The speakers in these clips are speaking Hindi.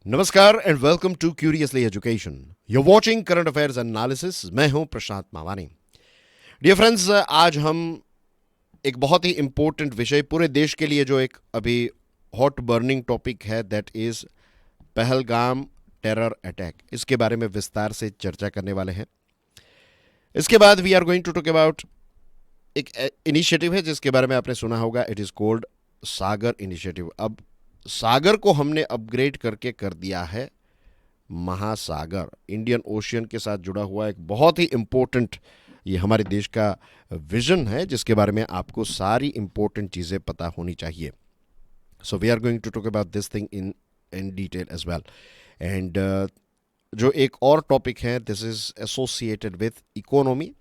नमस्कार and welcome to curiously education. You watching current affairs analysis. मैं हूं प्रशांत मावानी। डियर फ्रेंड्स, आज हम एक बहुत ही इंपॉर्टेंट विषय पूरे देश के लिए जो एक अभी हॉट बर्निंग टॉपिक है, that is Pahalgam terror attack, इसके बारे में विस्तार से चर्चा करने वाले हैं। इसके बाद we are going to talk about एक इनिशिएटिव है जिसके बारे में आपने सुना होगा, it is called Sagar initiative. अब सागर को हमने अपग्रेड करके कर दिया है महासागर। इंडियन ओशियन के साथ जुड़ा हुआ एक बहुत ही इंपॉर्टेंट ये हमारे देश का विजन है, जिसके बारे में आपको सारी इंपॉर्टेंट चीज़ें पता होनी चाहिए। So we are going to talk about this thing in detail as well. And जो एक और टॉपिक है, this is associated with economy.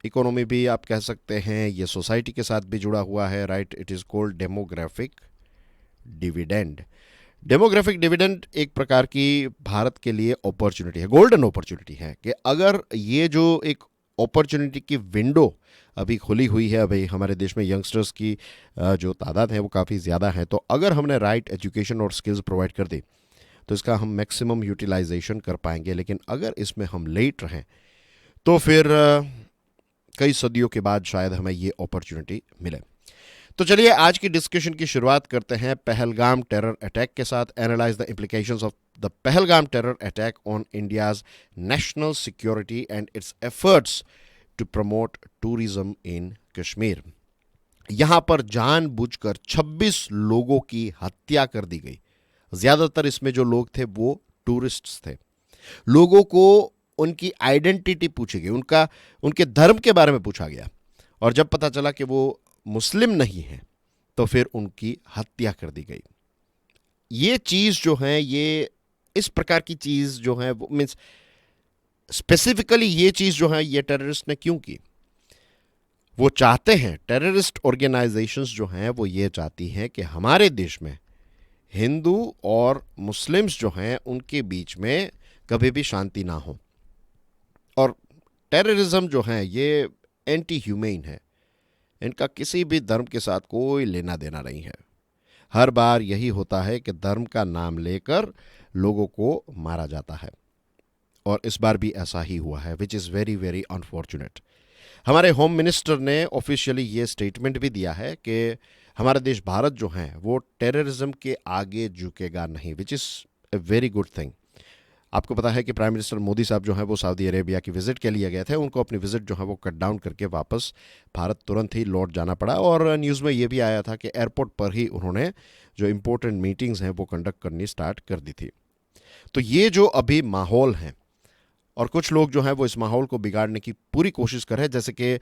Economy भी आप कह सकते हैं, ये सोसाइटी के साथ भी जुड़ा हुआ है, right. It is called demographic dividend. Demographic dividend एक प्रकार की भारत के लिए अपॉर्चुनिटी है, गोल्डन अपॉर्चुनिटी है, कि अगर ये जो एक अपॉर्चुनिटी की विंडो अभी खुली हुई है, अभी हमारे देश में यंगस्टर्स की जो तादाद है वो काफ़ी ज़्यादा है, तो अगर हमने राइट एजुकेशन और स्किल्स प्रोवाइड कर दी तो इसका हम मैक्सिमम यूटिलाइजेशन कर पाएंगे। लेकिन अगर इसमें हम लेट रहें तो फिर कई सदियों के बाद शायद हमें ये अपॉर्चुनिटी मिले। तो चलिए आज की डिस्कशन की शुरुआत करते हैं पहलगाम टेरर अटैक के साथ। Analyse the implications of the Pahalgam terror attack on India's national security and its efforts to promote tourism in Kashmir. यहां पर जानबूझकर 26 लोगों की हत्या कर दी गई। ज्यादातर इसमें जो लोग थे वो टूरिस्ट्स थे। लोगों को उनकी आइडेंटिटी पूछी गई, उनके धर्म के बारे में पूछा गया, और जब पता चला कि वो मुस्लिम नहीं है तो फिर उनकी हत्या कर दी गई। ये चीज़ जो है, ये इस प्रकार की चीज़ जो है, वो मीन्स स्पेसिफिकली ये चीज़ जो है ये टेररिस्ट ने क्यों की? वो चाहते हैं, टेररिस्ट ऑर्गेनाइजेशंस जो हैं वो ये चाहती हैं कि हमारे देश में हिंदू और मुस्लिम्स जो हैं उनके बीच में कभी भी शांति ना हो। और टेररिज्म जो है ये एंटी ह्यूमेन है, इनका किसी भी धर्म के साथ कोई लेना देना नहीं है। हर बार यही होता है कि धर्म का नाम लेकर लोगों को मारा जाता है, और इस बार भी ऐसा ही हुआ है, which is very very unfortunate. हमारे होम मिनिस्टर ने ऑफिशियली ये स्टेटमेंट भी दिया है कि हमारा देश भारत जो है वो टेररिज्म के आगे झुकेगा नहीं, विच is a very good thing. आपको पता है कि प्राइम मिनिस्टर मोदी साहब जो हैं वो सऊदी अरेबिया की विजिट के लिए गए थे। उनको अपनी विजिट जो है वो कट डाउन करके वापस भारत तुरंत ही लौट जाना पड़ा, और न्यूज़ में ये भी आया था कि एयरपोर्ट पर ही उन्होंने जो इम्पोर्टेंट मीटिंग्स हैं वो कंडक्ट करनी स्टार्ट कर दी थी। तो ये जो अभी माहौल है, और कुछ लोग जो हैं वो इस माहौल को बिगाड़ने की पूरी कोशिश कर रहे हैं, जैसे कि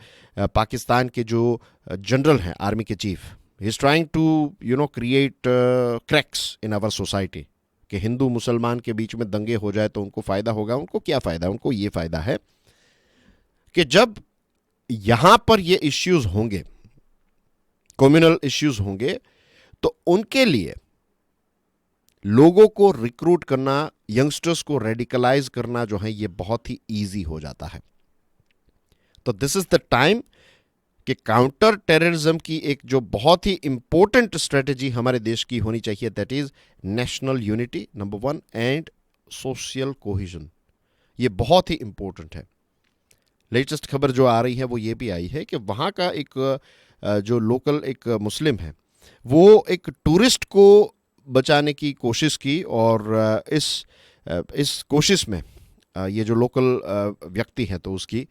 पाकिस्तान के जो जनरल हैं, आर्मी के chief, he is trying to create cracks in our society, कि हिंदू मुसलमान के बीच में दंगे हो जाए तो उनको फ़ायदा होगा। उनको क्या फ़ायदा है? उनको ये फ़ायदा है कि जब यहां पर ये इश्यूज होंगे, कम्युनल इश्यूज होंगे, तो उनके लिए लोगों को रिक्रूट करना, यंगस्टर्स को रेडिकलाइज करना जो है ये बहुत ही ईजी हो जाता है। तो दिस इज द टाइम कि काउंटर टेररिज्म की एक जो बहुत ही इंपॉर्टेंट स्ट्रेटेजी हमारे देश की होनी चाहिए, that is national unity number 1 and social cohesion. ये बहुत ही इंपॉर्टेंट है। लेटेस्ट खबर जो आ रही है वो ये भी आई है कि वहाँ का एक जो लोकल एक मुस्लिम है, वो एक टूरिस्ट को बचाने की कोशिश की, और इस कोशिश में ये जो लोकल व्यक्ति है तो उसकी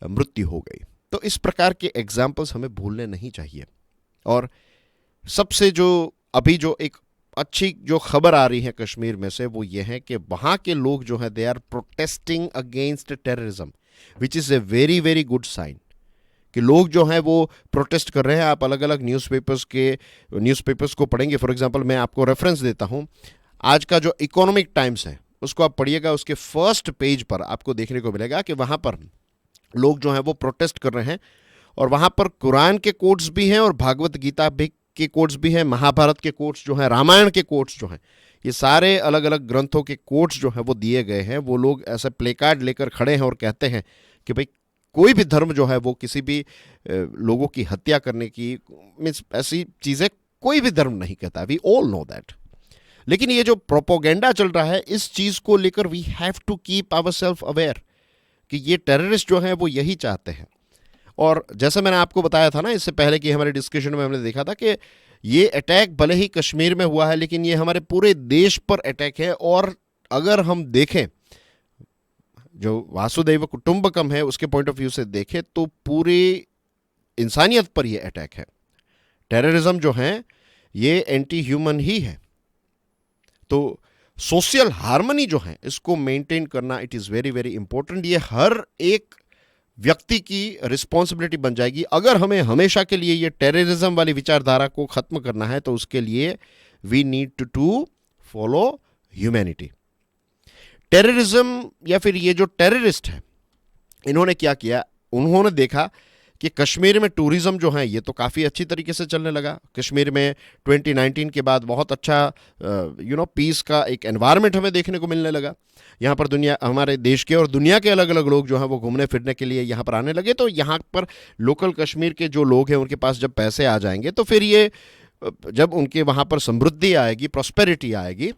मृत्यु हो गई। तो इस प्रकार के एग्जाम्पल्स हमें भूलने नहीं चाहिए। और सबसे जो अभी जो एक अच्छी जो खबर आ रही है कश्मीर में से, वो ये है कि वहाँ के लोग जो हैं they are protesting against terrorism, which is a very very good sign कि लोग जो हैं वो प्रोटेस्ट कर रहे हैं। आप अलग अलग न्यूज़पेपर्स को पढ़ेंगे। फॉर एग्जांपल मैं आपको रेफरेंस देता हूँ, आज का जो इकोनॉमिक टाइम्स है उसको आप पढ़िएगा, उसके फर्स्ट पेज पर आपको देखने को मिलेगा कि वहाँ पर लोग जो हैं वो प्रोटेस्ट कर रहे हैं, और वहाँ पर कुरान के कोट्स भी हैं और भागवत गीता भी के कोट्स भी हैं, महाभारत के कोट्स जो हैं, रामायण के कोट्स जो हैं, ये सारे अलग अलग ग्रंथों के कोट्स जो हैं वो दिए गए हैं। वो लोग ऐसे प्ले कार्ड लेकर खड़े हैं और कहते हैं कि भाई कोई भी धर्म जो है वो किसी भी लोगों की हत्या करने की, मीन्स ऐसी चीज़ें कोई भी धर्म नहीं कहता। We all know that. लेकिन ये जो प्रोपोगेंडा चल रहा है, इस चीज को लेकर we have to keep our self aware कि ये टेररिस्ट जो हैं वो यही चाहते हैं। और जैसे मैंने आपको बताया था ना इससे पहले कि हमारे डिस्कशन में हमने देखा था कि ये अटैक भले ही कश्मीर में हुआ है, लेकिन ये हमारे पूरे देश पर अटैक है। और अगर हम देखें, जो वासुदैव कुटुंबकम है उसके पॉइंट ऑफ व्यू से देखें, तो पूरी इंसानियत पर यह अटैक है। टेररिज्म जो है ये एंटी ह्यूमन ही है। तो सोशल हार्मनी जो है इसको मेंटेन करना it is very very important. ये हर एक व्यक्ति की रिस्पॉन्सिबिलिटी बन जाएगी। अगर हमें हमेशा के लिए ये टेररिज्म वाली विचारधारा को खत्म करना है तो उसके लिए we need to follow humanity. Terrorism या फिर ये जो टेररिस्ट है, इन्होंने क्या किया, उन्होंने देखा कि कश्मीर में टूरिज्म जो है ये तो काफ़ी अच्छी तरीके से चलने लगा। कश्मीर में 2019 के बाद बहुत अच्छा पीस का एक एनवायरनमेंट हमें देखने को मिलने लगा। यहाँ पर दुनिया, हमारे देश के और दुनिया के अलग अलग लोग जो हैं वो घूमने फिरने के लिए यहाँ पर आने लगे। तो यहाँ पर लोकल कश्मीर के जो लोग हैं उनके पास जब पैसे आ जाएंगे तो फिर ये जब उनके वहाँ पर समृद्धि आएगी, प्रॉस्पेरिटी आएगी,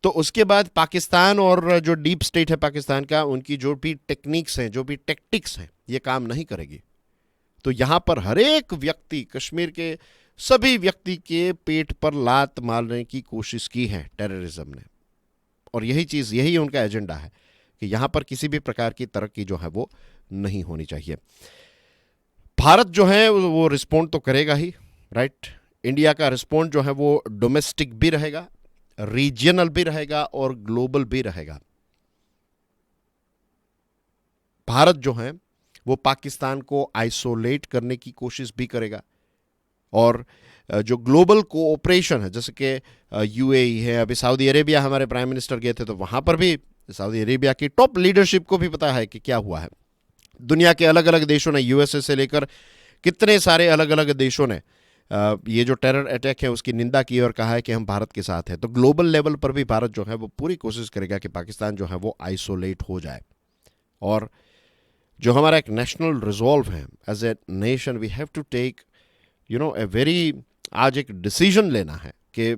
तो उसके बाद पाकिस्तान और जो डीप स्टेट है पाकिस्तान का, उनकी जो भी टेक्निक्स हैं, जो भी टैक्टिक्स हैं, ये काम नहीं करेगी। तो यहाँ पर हर एक व्यक्ति, कश्मीर के सभी व्यक्ति के पेट पर लात मारने की कोशिश की है टेररिज्म ने। और यही चीज़, यही उनका एजेंडा है कि यहाँ पर किसी भी प्रकार की तरक्की जो है वो नहीं होनी चाहिए। भारत जो है वो रिस्पॉन्ड तो करेगा ही, राइट। इंडिया का रिस्पॉन्ड जो है वो डोमेस्टिक भी रहेगा, रीजनल भी रहेगा और ग्लोबल भी रहेगा। भारत जो है वो पाकिस्तान को आइसोलेट करने की कोशिश भी करेगा। और जो ग्लोबल कोऑपरेशन है, जैसे कि यूएई है, अभी सऊदी अरेबिया हमारे प्राइम मिनिस्टर गए थे तो वहाँ पर भी सऊदी अरेबिया की टॉप लीडरशिप को भी पता है कि क्या हुआ है। दुनिया के अलग अलग देशों ने, यूएसए से लेकर कितने सारे अलग अलग देशों ने ये जो टेरर अटैक है उसकी निंदा की और कहा है कि हम भारत के साथ हैं। तो ग्लोबल लेवल पर भी भारत जो है वो पूरी कोशिश करेगा कि पाकिस्तान जो है वो आइसोलेट हो जाए। और जो हमारा एक नेशनल रिजॉल्व है, as a nation we have to take a very, आज एक डिसीजन लेना है कि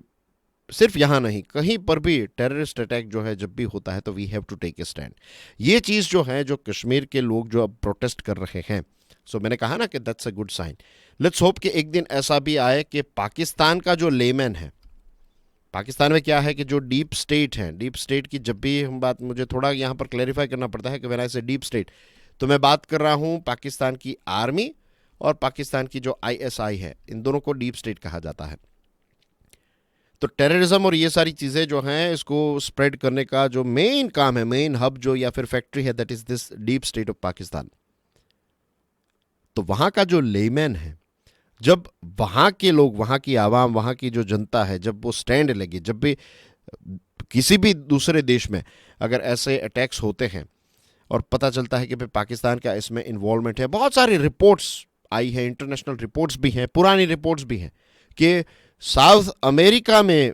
सिर्फ यहाँ नहीं, कहीं पर भी टेररिस्ट अटैक जो है जब भी होता है तो we have to take a stand. ये चीज़ जो है, जो कश्मीर के लोग जो अब प्रोटेस्ट कर रहे हैं, सो मैंने कहा ना कि that's a good sign. Let's hope कि एक दिन ऐसा भी आए कि पाकिस्तान का जो लेमैन है, पाकिस्तान में क्या है कि जो डीप स्टेट है, डीप स्टेट की जब भी हम बात, मुझे थोड़ा यहाँ पर क्लैरिफाई करना पड़ता है कि व्हेन आई से डीप स्टेट, तो मैं बात कर रहा हूँ पाकिस्तान की आर्मी और पाकिस्तान की जो आईएसआई है, इन दोनों को डीप स्टेट कहा जाता है। तो टेररिज्म और ये सारी चीज़ें जो हैं इसको स्प्रेड करने का जो मेन काम है, मेन हब जो या फिर फैक्ट्री है, that is this deep state of Pakistan. तो वहाँ का जो लेमैन है, जब वहाँ के लोग, वहाँ की आवाम, वहाँ की जो जनता है, जब वो स्टैंड लेगी, जब भी किसी भी दूसरे देश में अगर ऐसे अटैक्स होते हैं और पता चलता है कि भाई पाकिस्तान का इसमें इन्वॉल्वमेंट है, बहुत सारी रिपोर्ट्स आई हैं, इंटरनेशनल रिपोर्ट्स भी हैं, पुरानी रिपोर्ट्स भी हैं कि साउथ अमेरिका में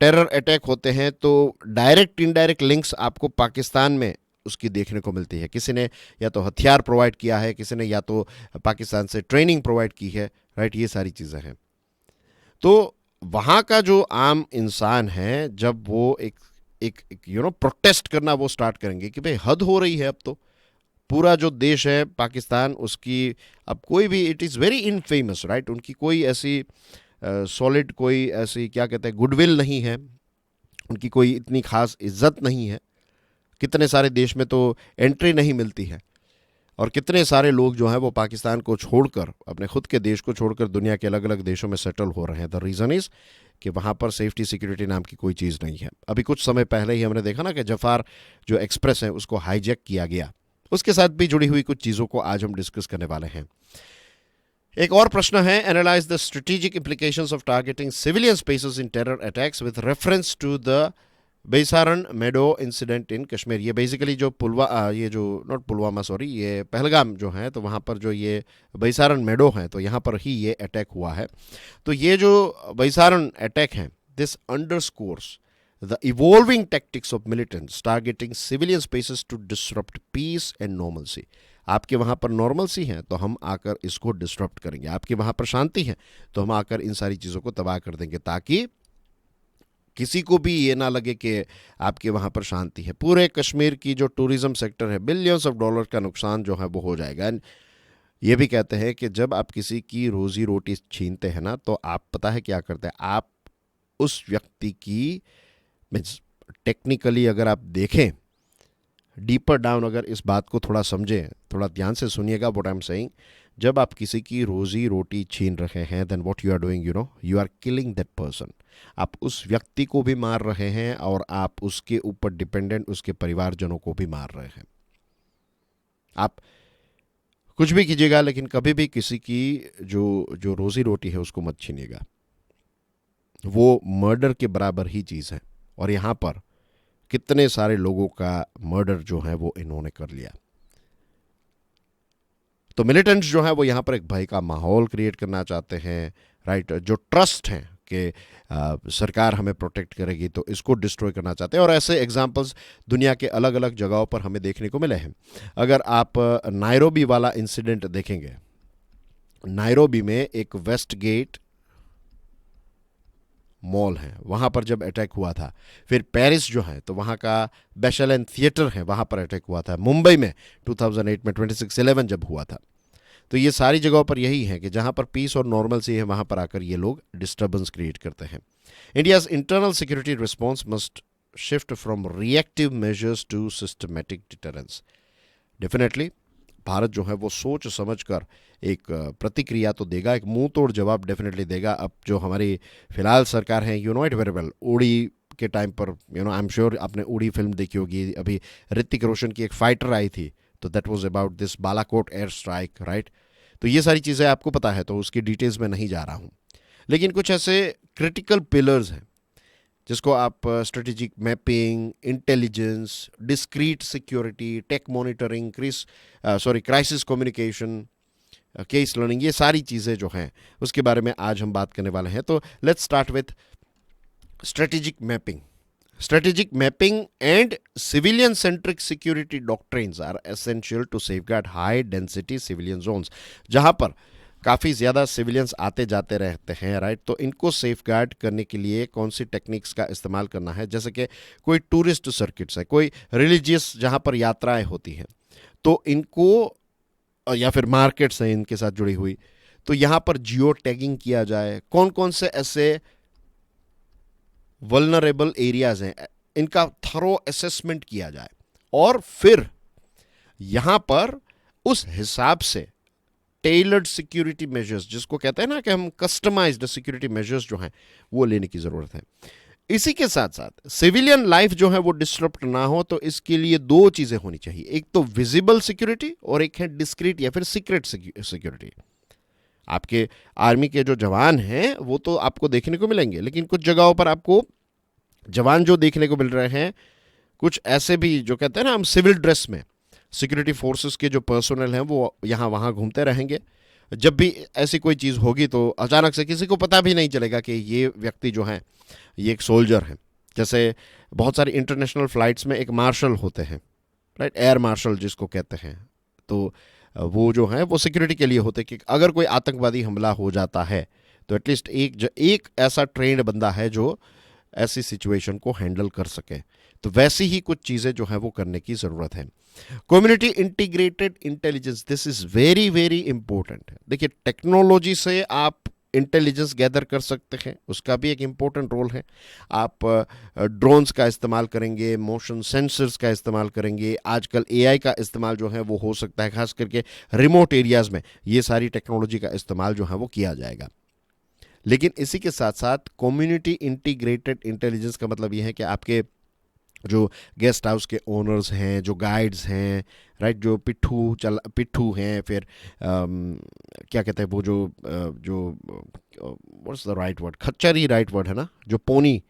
टेरर अटैक होते हैं तो डायरेक्ट इनडायरेक्ट लिंक्स आपको पाकिस्तान में उसकी देखने को मिलती है। किसी ने या तो हथियार प्रोवाइड किया है, किसी ने या तो पाकिस्तान से ट्रेनिंग प्रोवाइड की है, राइट। ये सारी चीज़ें हैं। तो वहाँ का जो आम इंसान है, जब वो एक प्रोटेस्ट करना वो स्टार्ट करेंगे कि भाई हद हो रही है, अब तो पूरा जो देश है पाकिस्तान, उसकी अब कोई भी, it is very infamous, right. उनकी कोई ऐसी सॉलिड, कोई ऐसी क्या कहते हैं, गुडविल नहीं है, उनकी कोई इतनी खास इज्जत नहीं है। कितने सारे देश में तो एंट्री नहीं मिलती है और कितने सारे लोग जो हैं वो पाकिस्तान को छोड़कर, अपने खुद के देश को छोड़कर दुनिया के अलग अलग देशों में सेटल हो रहे हैं। द रीज़न इज़ कि वहाँ पर सेफ्टी सिक्योरिटी नाम की कोई चीज़ नहीं है। अभी कुछ समय पहले ही हमने देखा ना कि जफार जो एक्सप्रेस है उसको हाईजैक किया गया। उसके साथ भी जुड़ी हुई कुछ चीज़ों को आज हम डिस्कस करने वाले हैं। एक और प्रश्न है, analyse the strategic implications of targeting civilian spaces in terror attacks with reference to the Baisaran meadow incident in Kashmir. ये बेसिकली जो ये पहलगाम जो है, तो वहाँ पर जो ये बैसारन मेडो हैं, तो यहाँ पर ही ये अटैक हुआ है। तो ये जो बैसारन अटैक है, this underscores the evolving tactics of militants targeting civilian spaces to disrupt peace and normalcy. आपके वहाँ पर नॉर्मलसी है तो हम आकर इसको डिसरप्ट करेंगे, आपके वहाँ पर शांति है तो हम आकर इन सारी चीज़ों को तबाह कर देंगे, ताकि किसी को भी ये ना लगे कि आपके वहाँ पर शांति है। पूरे कश्मीर की जो टूरिज्म सेक्टर है, बिलियंस ऑफ डॉलर का नुकसान जो है वो हो जाएगा। एंड ये भी कहते हैं कि जब आप किसी की रोजी रोटी छीनते हैं ना, तो आप पता है क्या करते हैं, आप उस व्यक्ति की मीन्स टेक्निकली अगर आप देखें डीपर डाउन, अगर इस बात को थोड़ा समझें, थोड़ा ध्यान से सुनिएगा व्हाट आई एम सेइंग। जब आप किसी की रोजी रोटी छीन रहे हैं, then what you are doing, you are killing that person. आप उस व्यक्ति को भी मार रहे हैं और आप उसके ऊपर डिपेंडेंट उसके परिवारजनों को भी मार रहे हैं। आप कुछ भी कीजिएगा, लेकिन कभी भी किसी की जो जो रोजी रोटी है उसको मत छीनिएगा। वो मर्डर के बराबर ही चीज़ है। और यहाँ पर कितने सारे लोगों का मर्डर जो है वो इन्होंने कर लिया। तो मिलिटेंट्स जो है वो यहाँ पर एक भय का माहौल क्रिएट करना चाहते हैं, राइट। जो ट्रस्ट है कि सरकार हमें प्रोटेक्ट करेगी, तो इसको डिस्ट्रॉय करना चाहते हैं। और ऐसे एग्जांपल्स दुनिया के अलग अलग जगहों पर हमें देखने को मिले हैं। अगर आप नायरोबी वाला इंसिडेंट देखेंगे, नायरोबी में एक वेस्ट गेट मॉल है, वहाँ पर जब अटैक हुआ था। फिर पेरिस जो है तो वहाँ का बेशेलन थिएटर है, वहाँ पर अटैक हुआ था। मुंबई में 2008 में 26/11 जब हुआ था। तो ये सारी जगहों पर यही है कि जहाँ पर पीस और नॉर्मल सी है, वहाँ पर आकर ये लोग डिस्टर्बेंस क्रिएट करते हैं। India's internal security response must shift from reactive measures to systematic deterrence. Definitely Bharat जो है वो सोच समझ कर एक प्रतिक्रिया तो देगा, एक मुंह तोड़ जवाब डेफिनेटली देगा। अब जो हमारी फिलहाल सरकार है, you know it very well, उड़ी के टाइम पर, आई एम श्योर आपने उड़ी फिल्म देखी होगी। अभी ऋतिक रोशन की एक फाइटर आई थी, तो that was about this Balakot air strike, right. तो ये सारी चीज़ें आपको पता है, तो उसकी डिटेल्स में नहीं जा रहा हूँ। लेकिन कुछ ऐसे क्रिटिकल पिलर्स हैं जिसको आप strategic mapping, intelligence, discreet security, tech monitoring, crisis communication, case learning, ये सारी चीज़ें जो हैं उसके बारे में आज हम बात करने वाले हैं। तो let's start with strategic mapping. Strategic mapping and civilian-centric security doctrines are essential to safeguard high-density civilian zones, जहाँ पर काफ़ी ज़्यादा सिविलियंस आते जाते रहते हैं, राइट। तो इनको सेफगार्ड करने के लिए कौन सी टेक्निक्स का इस्तेमाल करना है, जैसे कि कोई टूरिस्ट सर्किट्स है, कोई रिलीजियस जहाँ पर यात्राएं होती हैं, तो इनको, या फिर मार्केट्स हैं इनके साथ जुड़ी हुई, तो यहाँ पर जियो टैगिंग किया जाए। कौन कौन से ऐसे वल्नरेबल एरियाज हैं, इनका थरो असेसमेंट किया जाए, और फिर यहां पर उस हिसाब से टेलर्ड सिक्योरिटी मेजर्स, जिसको कहते हैं ना कि हम कस्टमाइज्ड सिक्योरिटी मेजर्स जो हैं वो लेने की जरूरत है। इसी के साथ साथ सिविलियन लाइफ जो है वो डिस्टर्ब ना हो, तो इसके लिए दो चीजें होनी चाहिए। एक तो विजिबल सिक्योरिटी और एक है डिस्क्रीट या फिर सीक्रेट सिक्योरिटी। आपके आर्मी के जो जवान हैं वो तो आपको देखने को मिलेंगे, लेकिन कुछ जगहों पर आपको जवान जो देखने को मिल रहे हैं, कुछ ऐसे भी जो कहते हैं ना हम सिविल ड्रेस में, सिक्योरिटी फोर्सेस के जो पर्सोनल हैं वो यहाँ वहाँ घूमते रहेंगे। जब भी ऐसी कोई चीज़ होगी तो अचानक से किसी को पता भी नहीं चलेगा कि ये व्यक्ति जो है ये एक सोल्जर है। जैसे बहुत सारी इंटरनेशनल फ्लाइट्स में एक मार्शल होते हैं, राइट, एयर मार्शल जिसको कहते हैं। तो वो जो है वो सिक्योरिटी के लिए होते हैं कि अगर कोई आतंकवादी हमला हो जाता है तो एटलीस्ट एक ऐसा ट्रेंड बंदा है जो ऐसी सिचुएशन को हैंडल कर सके। तो वैसी ही कुछ चीज़ें जो है वो करने की ज़रूरत है। Community integrated intelligence, this is very very important. देखिए, टेक्नोलॉजी से आप इंटेलिजेंस गैदर कर सकते हैं, उसका भी एक इम्पोर्टेंट रोल है। आप ड्रोन्स का इस्तेमाल करेंगे, मोशन सेंसर्स का इस्तेमाल करेंगे, आजकल एआई का इस्तेमाल जो है वो हो सकता है, खास करके रिमोट एरियाज़ में ये सारी टेक्नोलॉजी का इस्तेमाल जो है वो किया जाएगा। लेकिन इसी के साथ साथ कम्युनिटी इंटीग्रेटेड इंटेलिजेंस का मतलब ये है कि आपके जो गेस्ट हाउस के ओनर्स हैं, जो गाइड्स हैं, राइट, जो पिट्ठू हैं, फिर क्या कहते हैं वो जो व्हाट्स द राइट वर्ड, खच्चर ही राइट वर्ड है ना, जो पोनी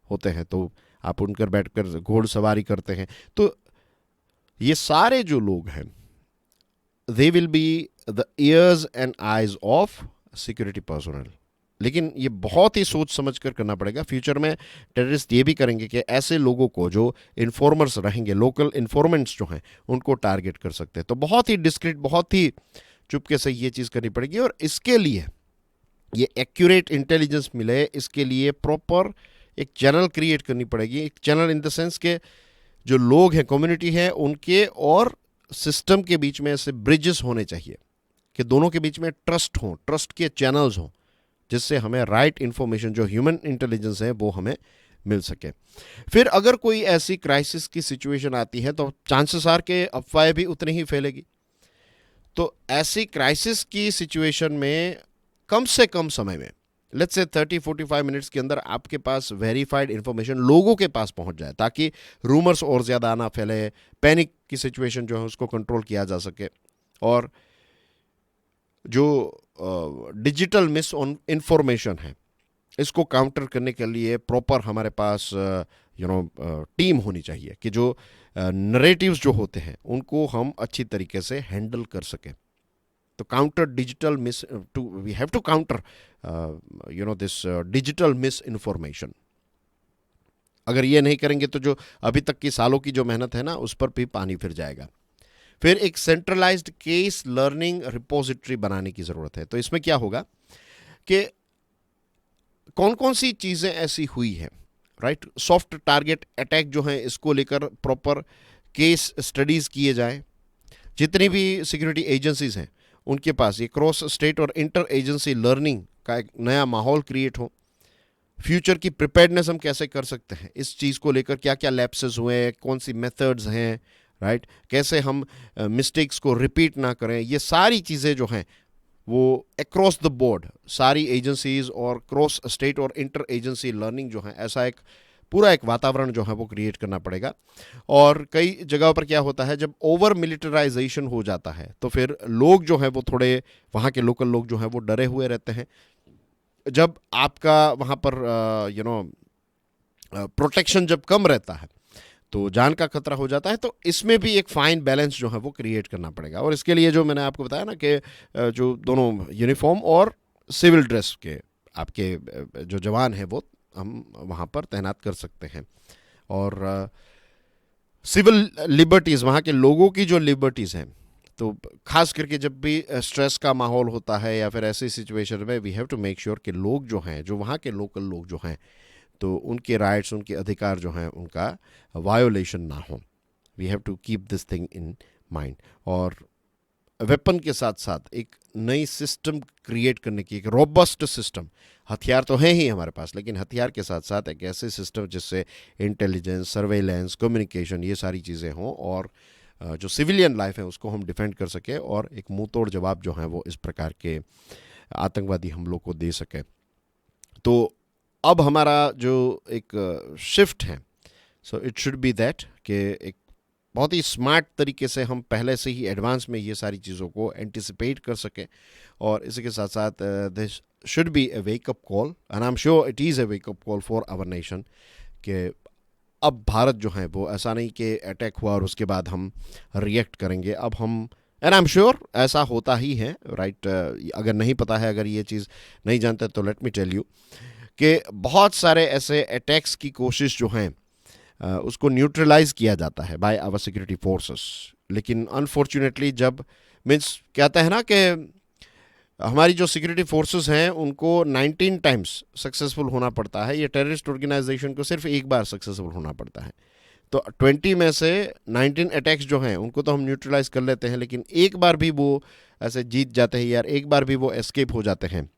होते हैं, तो आप उनकर बैठकर घोड़सवारी करते हैं। तो ये सारे जो लोग हैं, they will be the years and eyes of security personnel. लेकिन ये बहुत ही सोच समझ कर करना पड़ेगा। फ्यूचर में टेररिस्ट ये भी करेंगे कि ऐसे लोगों को जो इन्फॉर्मर्स रहेंगे, लोकल इन्फॉर्मेंट्स जो हैं, उनको टारगेट कर सकते हैं। तो बहुत ही डिस्क्रीट, बहुत ही चुपके से ये चीज़ करनी पड़ेगी। और इसके लिए ये एक्यूरेट इंटेलिजेंस मिले, इसके लिए प्रॉपर एक चैनल क्रिएट करनी पड़ेगी। एक चैनल इन द सेंस के जो लोग हैं, कम्युनिटी है, उनके और सिस्टम के बीच में ऐसे ब्रिजेस होने चाहिए कि दोनों के बीच में ट्रस्ट हो, ट्रस्ट के चैनल्स हों, जिससे हमें राइट इन्फॉर्मेशन जो ह्यूमन इंटेलिजेंस है वो हमें मिल सके। फिर अगर कोई ऐसी क्राइसिस की सिचुएशन आती है तो चांसेस आर के अफवाहें भी उतनी ही फैलेगी। तो ऐसी क्राइसिस की सिचुएशन में कम से कम समय में, लेट्स से 30-45 मिनट्स के अंदर आपके पास वेरीफाइड इंफॉर्मेशन लोगों के पास पहुंच जाए, ताकि रूमर्स और ज़्यादा ना फैले, पैनिक की सिचुएशन जो है उसको कंट्रोल किया जा सके, और जो डिजिटल मिस इन्फॉर्मेशन है इसको काउंटर करने के लिए प्रॉपर हमारे पास टीम होनी चाहिए कि जो नरेटिव्स जो होते हैं उनको हम अच्छी तरीके से हैंडल कर सकें। तो counter digital miss we have to counter this digital misinformation. अगर ये नहीं करेंगे तो जो अभी तक की सालों की जो मेहनत है ना उस पर भी पानी फिर जाएगा। फिर एक सेंट्रलाइज्ड केस लर्निंग रिपोजिटरी बनाने की ज़रूरत है। तो इसमें क्या होगा कि कौन कौन सी चीज़ें ऐसी हुई हैं, राइट, सॉफ्ट टारगेट अटैक जो है इसको लेकर प्रॉपर केस स्टडीज़ किए जाएं। जितनी भी सिक्योरिटी एजेंसीज हैं उनके पास ये क्रॉस स्टेट और इंटर एजेंसी लर्निंग का एक नया माहौल क्रिएट हो। फ्यूचर की प्रिपेयर्डनेस हम कैसे कर सकते हैं, इस चीज़ को लेकर क्या क्या लैप्सेस हुए, कौन सी मेथड्स हैं, राइट, कैसे हम मिस्टेक्स को रिपीट ना करें, ये सारी चीज़ें जो हैं वो अक्रॉस द बोर्ड सारी एजेंसीज और क्रॉस स्टेट और इंटर एजेंसी लर्निंग जो है, ऐसा एक पूरा एक वातावरण जो है वो क्रिएट करना पड़ेगा। और कई जगहों पर क्या होता है, जब ओवर मिलिटराइजेशन हो जाता है तो फिर लोग जो है वो थोड़े, वहाँ के लोकल लोग जो हैं वो डरे हुए रहते हैं। जब आपका वहाँ पर प्रोटेक्शन जब कम रहता है तो जान का खतरा हो जाता है। तो इसमें भी एक फाइन बैलेंस जो है वो क्रिएट करना पड़ेगा। और इसके लिए जो मैंने आपको बताया ना कि जो दोनों यूनिफॉर्म और सिविल ड्रेस के आपके जो जवान हैं वो हम वहाँ पर तैनात कर सकते हैं। और सिविल लिबर्टीज़, वहाँ के लोगों की जो लिबर्टीज़ हैं, तो खास करके जब भी स्ट्रेस का माहौल होता है या फिर ऐसी सिचुएशन में we have to make sure कि लोग जो हैं, जो वहाँ के लोकल लोग जो हैं, तो उनके राइट्स, उनके अधिकार जो हैं उनका वायोलेशन ना हो। We have to keep this thing in mind. और वेपन के साथ साथ एक नई सिस्टम क्रिएट करने की, एक रोबस्ट सिस्टम, हथियार तो हैं ही हमारे पास, लेकिन हथियार के साथ साथ एक ऐसे सिस्टम जिससे इंटेलिजेंस, सर्वेलेंस, कम्युनिकेशन, ये सारी चीज़ें हों और जो सिविलियन लाइफ है उसको हम डिफेंड कर सके और एक मुंह तोड़ जवाब जो है वो इस प्रकार के आतंकवादी हमलों को दे सके। तो अब हमारा जो एक शिफ्ट है, so it should be that कि एक बहुत ही स्मार्ट तरीके से हम पहले से ही एडवांस में ये सारी चीज़ों को एंटिसिपेट कर सकें। और इसी के साथ साथ this should be a wake up call, and I am sure it is a wake up call for our nation, कि अब भारत जो है वो ऐसा नहीं कि अटैक हुआ और उसके बाद हम रिएक्ट करेंगे। अब हम, एंड आई एम श्योर ऐसा होता ही है, राइट। अगर नहीं पता है, अगर ये चीज़ नहीं जानते तो लेट मी टेल यू कि बहुत सारे ऐसे अटैक्स की कोशिश जो हैं उसको न्यूट्रलाइज किया जाता है बाय आवर सिक्योरिटी फोर्सेस। लेकिन अनफॉर्चुनेटली जब मीन्स कहते हैं ना कि हमारी जो सिक्योरिटी फोर्सेस हैं उनको 19 टाइम्स सक्सेसफुल होना पड़ता है, ये टेररिस्ट ऑर्गेनाइजेशन को सिर्फ एक बार सक्सेसफुल होना पड़ता है। तो 20 में से 19 अटैक्स जो हैं उनको तो हम न्यूट्रलाइज कर लेते हैं, लेकिन एक बार भी वो ऐसे जीत जाते हैं यार, एक बार भी वो एस्केप हो जाते हैं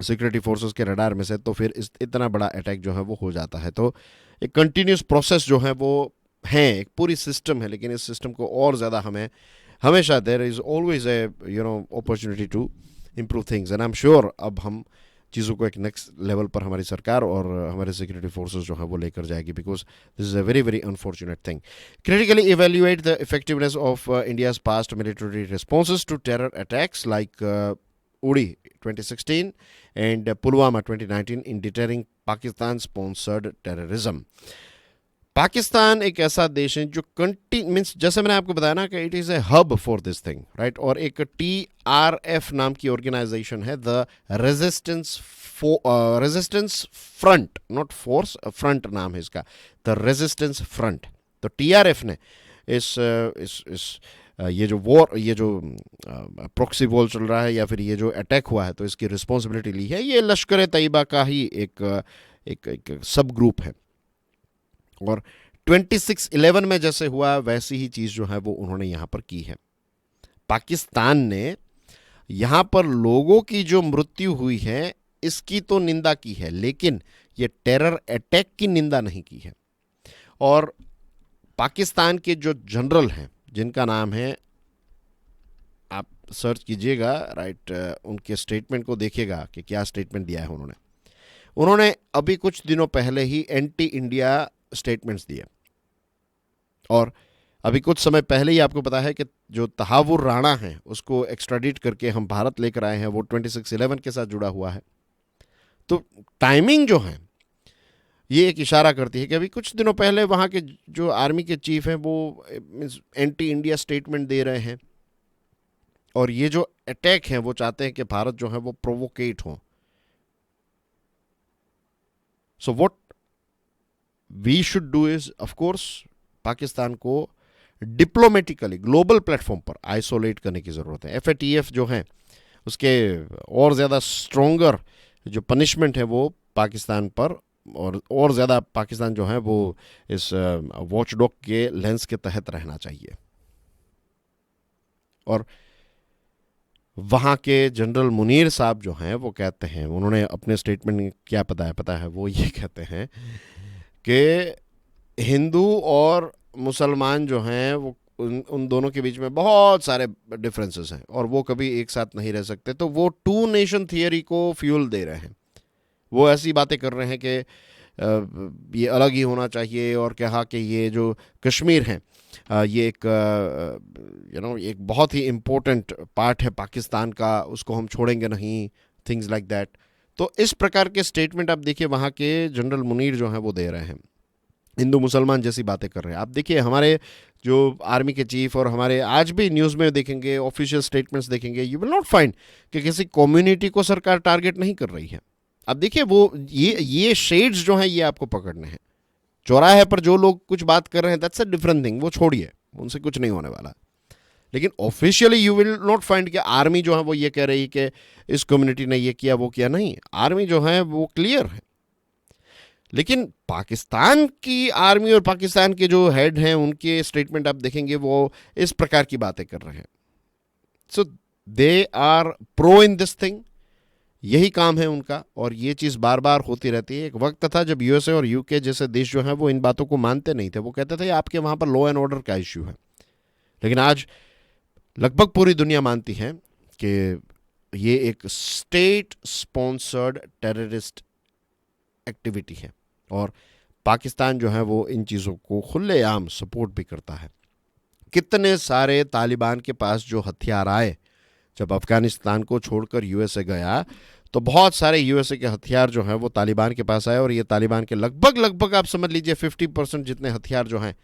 सिक्योरिटी फोर्सेस के रडार में से, तो फिर इतना बड़ा अटैक जो है वो हो जाता है। तो एक कंटिन्यूस प्रोसेस जो है वो है, एक पूरी सिस्टम है, लेकिन इस सिस्टम को और ज़्यादा हमें हमेशा, there is always a opportunity to improve things, and I am sure अब हम चीज़ों को एक नेक्स्ट लेवल पर हमारी सरकार और हमारे सिक्योरिटी फोर्सेस जो है वो लेकर जाएगी, because this is a very very unfortunate thing. Critically evaluate the effectiveness of India's past military responses to terror attacks like Uri 2016 and Pulwama 2019 in deterring Pakistan-sponsored terrorism. Pakistan एक ऐसा देश है जो मीन्स जैसे मैंने आपको बताया ना कि it is A hub for this thing, right. और एक TRF नाम की ऑर्गेनाइजेशन है, the resistance front, not force, front नाम है इसका, द रेजिस्टेंस फ्रंट। तो TRF ने इस ये जो वॉर, ये जो प्रॉक्सी वॉर चल रहा है या फिर ये जो अटैक हुआ है, तो इसकी रिस्पॉन्सिबिलिटी ली है। ये लश्कर तैयबा का ही एक सब ग्रुप है। और 26/11 में जैसे हुआ वैसी ही चीज़ जो है वो उन्होंने यहाँ पर की है। पाकिस्तान ने यहाँ पर लोगों की जो मृत्यु हुई है इसकी तो निंदा की है, लेकिन ये टेरर अटैक की निंदा नहीं की है। और पाकिस्तान के जो जनरल हैं जिनका नाम है, आप सर्च कीजिएगा, राइट, उनके स्टेटमेंट को देखिएगा कि क्या स्टेटमेंट दिया है उन्होंने अभी कुछ दिनों पहले ही एंटी इंडिया स्टेटमेंट्स दिए। और अभी कुछ समय पहले ही आपको पता है कि जो तहावुर राणा है उसको एक्स्ट्राडिट करके हम भारत लेकर आए हैं, वो 26/11 के साथ जुड़ा हुआ है। तो टाइमिंग जो है ये एक इशारा करती है कि अभी कुछ दिनों पहले वहाँ के जो आर्मी के चीफ हैं वो एंटी इंडिया स्टेटमेंट दे रहे हैं, और ये जो अटैक है वो चाहते हैं कि भारत जो है वो प्रोवोकेट हो। So what we should do is, of course, Pakistan को डिप्लोमेटिकली ग्लोबल प्लेटफॉर्म पर आइसोलेट करने की ज़रूरत है। FATF जो है उसके और ज़्यादा स्ट्रोंगर जो पनिशमेंट है वो पाकिस्तान पर, और ज़्यादा पाकिस्तान जो है वो इस वॉचडॉग के लेंस के तहत रहना चाहिए। और वहाँ के जनरल मुनीर साहब जो हैं वो कहते हैं, उन्होंने अपने स्टेटमेंट में क्या पता है वो ये कहते हैं कि हिंदू और मुसलमान जो हैं वो उन दोनों के बीच में बहुत सारे डिफरेंसेस हैं और वो कभी एक साथ नहीं रह सकते। तो वो टू नेशन थियरी को फ्यूल दे रहे हैं। वो ऐसी बातें कर रहे हैं कि ये अलग ही होना चाहिए, और कहा कि ये जो कश्मीर है ये एक एक बहुत ही इम्पोर्टेंट पार्ट है पाकिस्तान का, उसको हम छोड़ेंगे नहीं, थिंग्स लाइक दैट। तो इस प्रकार के स्टेटमेंट आप देखिए वहाँ के जनरल मुनीर जो हैं वो दे रहे हैं, हिंदू मुसलमान जैसी बातें कर रहे हैं। आप देखिए हमारे जो आर्मी के चीफ और हमारे आज भी न्यूज़ में देखेंगे, ऑफिशियल स्टेटमेंट्स देखेंगे, यू विल नॉट फाइंड कि किसी कम्युनिटी को सरकार टारगेट नहीं कर रही है। अब देखिए वो ये शेड्स जो हैं ये आपको पकड़ने हैं। चौराहे पर जो लोग कुछ बात कर रहे हैं दैट्स अ डिफरेंट थिंग, वो छोड़िए, उनसे कुछ नहीं होने वाला। लेकिन officially you will not find कि आर्मी जो है वो ये कह रही है कि इस कम्युनिटी ने ये किया वो किया। नहीं, आर्मी जो है वो क्लियर है। लेकिन पाकिस्तान की आर्मी और पाकिस्तान के जो हेड हैं उनके स्टेटमेंट आप देखेंगे वो इस प्रकार की बातें कर रहे हैं। So they are pro in this thing, यही काम है उनका, और ये चीज़ बार बार होती रहती है। एक वक्त था जब USA और UK जैसे देश जो हैं वो इन बातों को मानते नहीं थे, वो कहते थे आपके वहाँ पर लॉ एंड ऑर्डर का इश्यू है। लेकिन आज लगभग पूरी दुनिया मानती है कि ये एक स्टेट स्पॉन्सर्ड टेररिस्ट एक्टिविटी है, और पाकिस्तान जो है वो इन चीज़ों को खुलेआम सपोर्ट भी करता है। कितने सारे तालिबान के पास जो हथियार आए जब अफगानिस्तान को छोड़कर USA गया, तो बहुत सारे USA के हथियार जो हैं वो तालिबान के पास आए, और ये तालिबान के लगभग आप समझ लीजिए 50% जितने हथियार जो हैं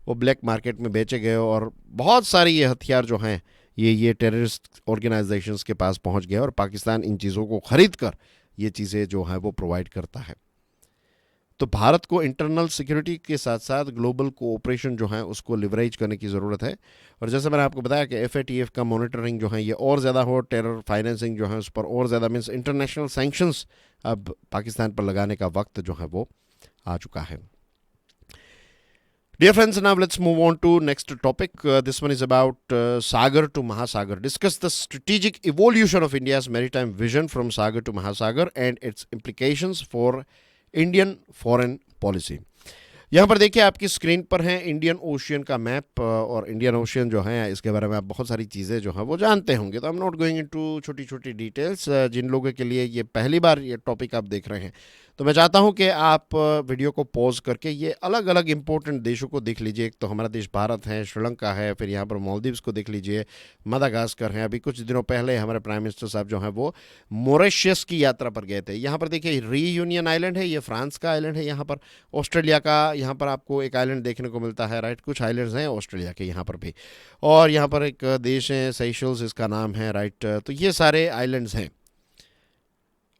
वो ब्लैक मार्केट में बेचे गए, और बहुत सारे ये हथियार जो हैं ये टेररिस्ट ऑर्गेनाइजेशंस के पास पहुंच गए, और पाकिस्तान इन चीज़ों को ख़रीद कर ये चीज़ें जो हैं वो प्रोवाइड करता है। तो भारत को इंटरनल सिक्योरिटी के साथ साथ ग्लोबल कोऑपरेशन जो है उसको लिवरेज करने की ज़रूरत है। और जैसे मैंने आपको बताया कि FATF का मॉनिटरिंग जो है ये और ज़्यादा हो, टेरर फाइनेंसिंग जो है उस पर और ज़्यादा, मीन्स इंटरनेशनल सैंक्शंस अब पाकिस्तान पर लगाने का वक्त जो है वो आ चुका है। Dear friends, now let's move on to next topic. This one is about Sagar to Mahasagar. Discuss the strategic evolution of India's maritime vision from Sagar to Mahasagar and its implications for Indian foreign policy. यहाँ पर देखिए आपकी स्क्रीन पर है इंडियन ओशियन का मैप, और इंडियन ओशियन जो है इसके बारे में आप बहुत सारी चीज़ें जो हैं वो जानते होंगे, तो I am not going into छोटी छोटी डिटेल्स। जिन लोगों के लिए ये पहली बार ये टॉपिक आप देख रहे हैं, तो मैं चाहता हूं कि आप वीडियो को पॉज करके ये अलग अलग इंपॉर्टेंट देशों को देख लीजिए। एक तो हमारा देश भारत है, श्रीलंका है, फिर यहाँ पर मालदीव्स को देख लीजिए, मदागास्कर है। अभी कुछ दिनों पहले हमारे प्राइम मिनिस्टर साहब जो हैं वो मॉरिशस की यात्रा पर गए थे। यहाँ पर देखिए रीयूनियन आइलैंड है, ये फ्रांस का आइलैंड है। यहाँ पर ऑस्ट्रेलिया का यहाँ पर आपको एक आइलैंड देखने को मिलता है, राइट। कुछ आइलैंड्स हैं ऑस्ट्रेलिया के यहाँ पर भी, और यहाँ पर एक देश है सेशल्स, इसका नाम है, राइट। तो ये सारे आइलैंड्स हैं।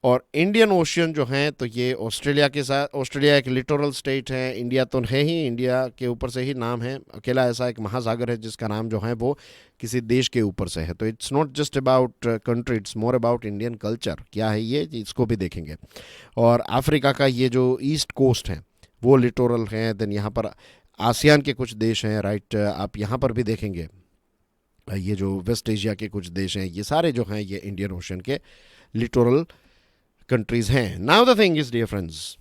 और इंडियन ओशियन जो है तो ये ऑस्ट्रेलिया के साथ, ऑस्ट्रेलिया एक लिटोरल स्टेट है, इंडिया तो है ही, इंडिया के ऊपर से ही नाम है, अकेला ऐसा एक महासागर है जिसका नाम जो है वो किसी देश के ऊपर से है। तो it's not just about country, it's more about Indian culture, क्या है ये, इसको भी देखेंगे। और अफ्रीका का ये जो ईस्ट कोस्ट है वो लिटोरल है। देन यहाँ पर आसियान के कुछ देश हैं, राइट, आप यहाँ पर भी देखेंगे ये जो वेस्ट एशिया के कुछ देश हैं, ये सारे जो हैं ये इंडियन ओशन के लिटोरल कंट्रीज हैं। Now the thing is dear friends,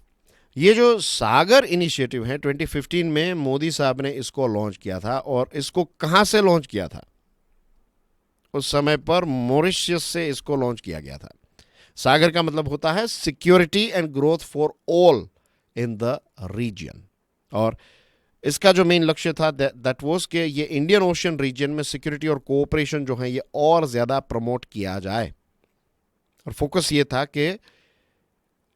ये जो सागर इनिशिएटिव है 2015 में मोदी साहब ने इसको लॉन्च किया था। और इसको कहाँ से लॉन्च किया था? उस समय पर मॉरिशस से इसको लॉन्च किया गया था। सागर का मतलब होता है security and growth for all in the region. और इसका जो मेन लक्ष्य था दैट वाज कि ये इंडियन ओशन रीजन में सिक्योरिटी और कोऑपरेशन जो है ये और ज़्यादा प्रमोट किया जाए। और फोकस ये था कि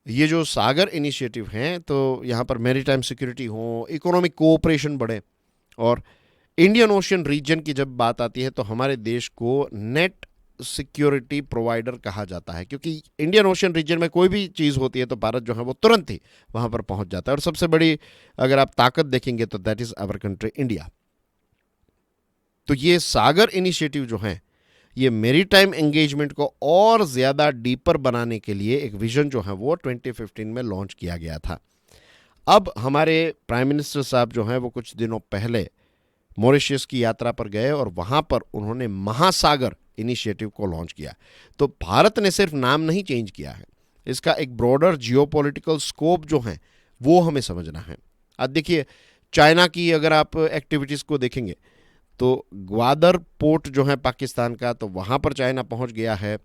ये जो सागर इनिशिएटिव हैं तो यहाँ पर मैरीटाइम सिक्योरिटी हो, इकोनॉमिक कोऑपरेशन बढ़े। और इंडियन ओशन रीजन की जब बात आती है तो हमारे देश को नेट सिक्योरिटी प्रोवाइडर कहा जाता है, क्योंकि इंडियन ओशन रीजन में कोई भी चीज़ होती है तो भारत जो है वो तुरंत ही वहाँ पर पहुँच जाता है। और सबसे बड़ी अगर आप ताकत देखेंगे तो that is our country India. तो ये सागर इनिशिएटिव जो है ये मेरीटाइम एंगेजमेंट को और ज़्यादा डीपर बनाने के लिए एक विजन जो है वो 2015 में लॉन्च किया गया था। अब हमारे प्राइम मिनिस्टर साहब जो हैं वो कुछ दिनों पहले मॉरिशस की यात्रा पर गए और वहाँ पर उन्होंने महासागर इनिशिएटिव को लॉन्च किया। तो भारत ने सिर्फ नाम नहीं चेंज किया है, इसका एक ब्रॉडर जियोपॉलिटिकल स्कोप जो है वो हमें समझना है। अब देखिए, चाइना की अगर आप एक्टिविटीज़ को देखेंगे तो ग्वादर पोर्ट जो है पाकिस्तान का, तो वहाँ पर चाइना पहुँच गया है।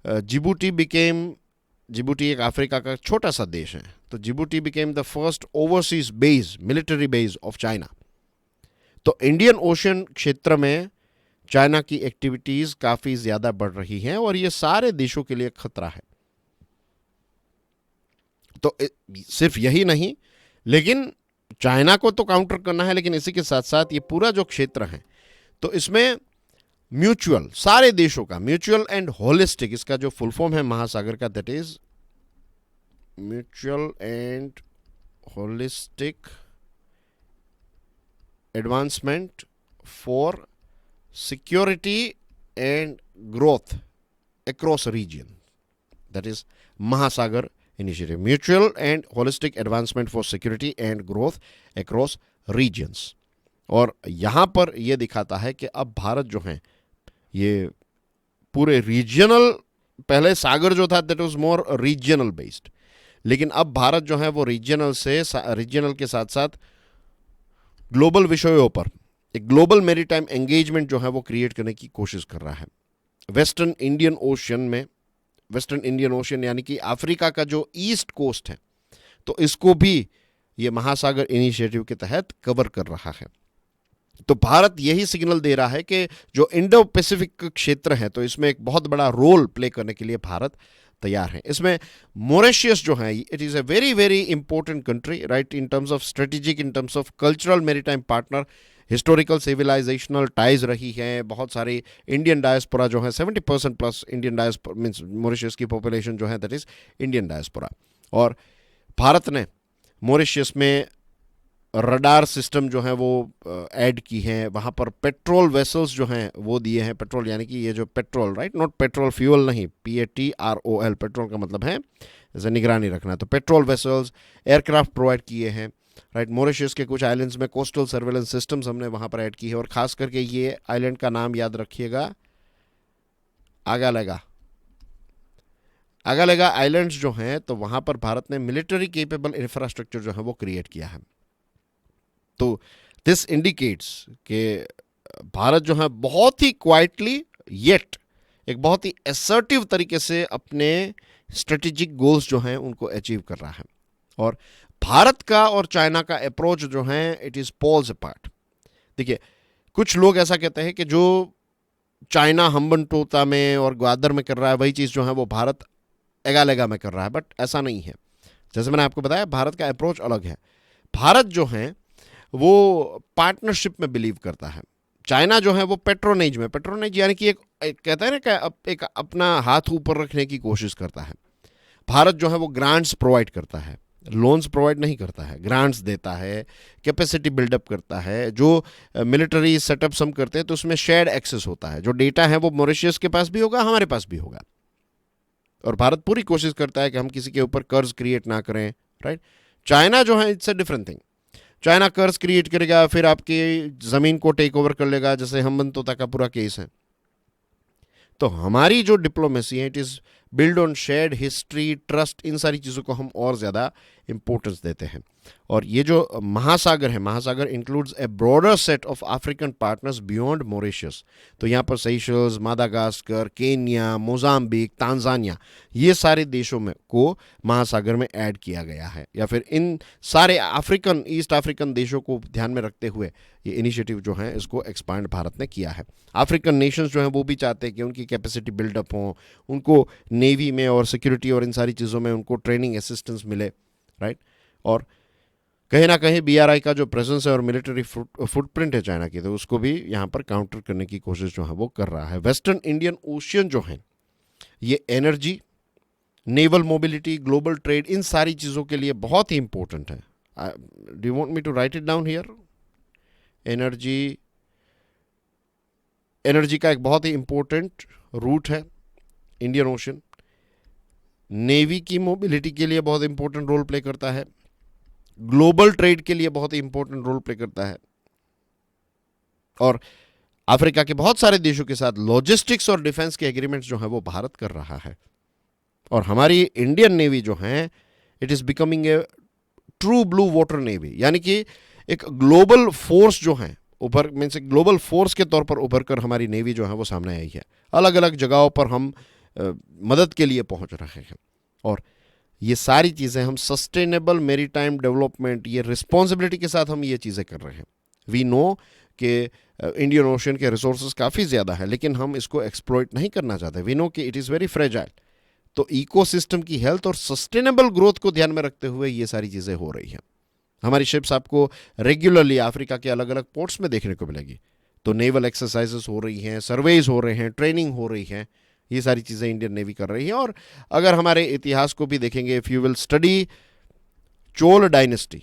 जिबूटी एक अफ्रीका का छोटा सा देश है, तो Djibouti became the first overseas base, military base of China. तो इंडियन ओशन क्षेत्र में चाइना की एक्टिविटीज़ काफ़ी ज़्यादा बढ़ रही हैं और ये सारे देशों के लिए खतरा है। तो सिर्फ यही नहीं, लेकिन चाइना को तो काउंटर करना है, लेकिन इसी के साथ साथ ये पूरा जो क्षेत्र है तो इसमें म्यूचुअल, सारे देशों का म्यूचुअल एंड होलिस्टिक, इसका जो फुल फॉर्म है महासागर का, that is mutual and holistic advancement for security and growth across region, that is Mahasagar initiative, mutual and holistic advancement for security and growth across regions. और यहाँ पर यह दिखाता है कि अब भारत जो है ये पूरे रीजनल, पहले सागर जो था that was more regional based, लेकिन अब भारत जो है वो रीजनल के साथ साथ ग्लोबल विषयों पर एक ग्लोबल मैरीटाइम एंगेजमेंट जो है वो क्रिएट करने की कोशिश कर रहा है। वेस्टर्न इंडियन ओशन यानी कि अफ्रीका का जो ईस्ट कोस्ट है तो इसको भी ये महासागर इनिशिएटिव के तहत कवर कर रहा है। तो भारत यही सिग्नल दे रहा है कि जो इंडो पैसिफिक क्षेत्र है तो इसमें एक बहुत बड़ा रोल प्ले करने के लिए भारत तैयार है। इसमें मॉरिशस जो है it is a very very important country, right, in terms of strategic, in terms of cultural maritime partner, historical civilisational ties रही हैं। बहुत सारी इंडियन डायस्पोरा जो है 70% plus Indian diaspora means Mauritius की पॉपुलेशन जो है दैट इज़ इंडियन डायस्पोरा। और भारत ने मॉरिशस में रडार सिस्टम जो है वो ऐड की हैं, वहाँ पर पेट्रोल वेसल्स जो हैं वो दिए हैं। पेट्रोल यानी कि ये जो petrol, right, not petrol fuel नहीं, PATROL, पेट्रोल का मतलब है जैसे निगरानी रखना। तो पेट्रोल वेसल्स, एयरक्राफ्ट प्रोवाइड किए हैं, राइट। मॉरिशस के कुछ आइलैंड्स में कोस्टल सर्वेलेंस सिस्टम्स हमने वहाँ पर ऐड की है। और ख़ास करके ये आइलैंड का नाम याद रखिएगा, आगालेगा आइलैंड्स जो हैं तो वहाँ पर भारत ने मिलिट्री केपेबल इंफ्रास्ट्रक्चर जो है वो क्रिएट किया है। तो दिस इंडिकेट्स कि भारत जो है बहुत ही क्वाइटली येट एक बहुत ही असर्टिव तरीके से अपने स्ट्रेटेजिक गोल्स जो हैं उनको अचीव कर रहा है। और भारत का और चाइना का अप्रोच जो है इट इज़ पोल्स अपार्ट। देखिए, कुछ लोग ऐसा कहते हैं कि जो चाइना हम्बनटोटा में और ग्वादर में कर रहा है वही चीज़ जो है वो भारत एगालेगा में कर रहा है, बट ऐसा नहीं है। जैसे मैंने आपको बताया, भारत का अप्रोच अलग है। भारत जो है वो पार्टनरशिप में बिलीव करता है। चाइना जो है वो पेट्रोनेज यानी कि एक कहता है ना कि एक अपना हाथ ऊपर रखने की कोशिश करता है। भारत जो है वो ग्रांट्स प्रोवाइड करता है, लोन्स प्रोवाइड नहीं करता है, ग्रांट्स देता है, कैपेसिटी बिल्डअप करता है। जो मिलिट्री सेटअप्स हम करते हैं तो उसमें शेयर्ड एक्सेस होता है, जो डेटा है वो मॉरिशस के पास भी होगा, हमारे पास भी होगा। और भारत पूरी कोशिश करता है कि हम किसी के ऊपर कर्ज क्रिएट ना करें, राइट। चाइना जो है it's a different thing. China कर्ज क्रिएट करेगा, फिर आपकी ज़मीन को टेक ओवर कर लेगा, जैसे हेमंत तोता का पूरा केस है। तो हमारी जो डिप्लोमेसी है it is build on shared history, trust, इन सारी चीज़ों को हम और ज़्यादा इंपॉर्टेंस देते हैं। और ये जो महासागर है, महासागर includes A broader set of African partners beyond Mauritius. तो यहाँ पर Seychelles, Madagascar, Kenya, Mozambique, Tanzania, ये सारे देशों में को महासागर में ऐड किया गया है, या फिर इन सारे अफ्रीकन, ईस्ट अफ्रीकन देशों को ध्यान में रखते हुए ये इनिशिएटिव जो है इसको एक्सपांड भारत ने किया है। अफ्रीकन नेशंस जो हैं वो भी चाहते हैं कि उनकी कैपेसिटी बिल्डअप हो, उनको नेवी में और सिक्योरिटी और इन सारी चीज़ों में उनको ट्रेनिंग असिस्टेंस मिले, राइट। और कहीं ना कहीं बीआरआई का जो प्रेजेंस है और मिलिट्री फुटप्रिंट है चाइना की, तो उसको भी यहाँ पर काउंटर करने की कोशिश जो है वो कर रहा है। वेस्टर्न इंडियन ओशियन जो है ये energy, naval mobility, global trade, इन सारी चीज़ों के लिए बहुत ही इंपॉर्टेंट है। Do you want me to write it down here? Energy का एक बहुत ही इंपॉर्टेंट रूट है इंडियन ओशन। नेवी की मोबिलिटी के लिए बहुत इंपॉर्टेंट रोल प्ले करता है, ग्लोबल ट्रेड के लिए बहुत ही इंपॉर्टेंट रोल प्ले करता है, और अफ्रीका के बहुत सारे देशों के साथ लॉजिस्टिक्स और डिफेंस के एग्रीमेंट्स जो है वो भारत कर रहा है। और हमारी इंडियन नेवी जो है it is becoming a true blue water navy, यानी कि एक ग्लोबल फोर्स जो है उभर, मीन्स ग्लोबल फोर्स के तौर पर उभर कर हमारी नेवी जो है वो सामने आई है। अलग अलग जगहों पर हम मदद के लिए पहुंच रहे हैं। और ये सारी चीज़ें हम सस्टेनेबल मेरीटाइम डेवलपमेंट, ये रिस्पॉन्सिबिलिटी के साथ हम ये चीज़ें कर रहे हैं। वी नो कि इंडियन ओशन के रिसोर्सेज काफ़ी ज़्यादा है, लेकिन हम इसको एक्सप्लॉइट नहीं करना चाहते। वी नो कि इट इज़ वेरी फ्रेजाइल। तो इकोसिस्टम की हेल्थ और सस्टेनेबल ग्रोथ को ध्यान में रखते हुए ये सारी चीज़ें हो रही हैं। हमारी शिप्स आपको रेगुलरली अफ्रीका के अलग अलग पोर्ट्स में देखने को मिलेगी। तो नेवल एक्सरसाइजेस हो रही हैं, सर्वेज हो रहे हैं, ट्रेनिंग हो रही है, ये सारी चीज़ें इंडियन नेवी कर रही है। और अगर हमारे इतिहास को भी देखेंगे, if you will study Chola dynasty,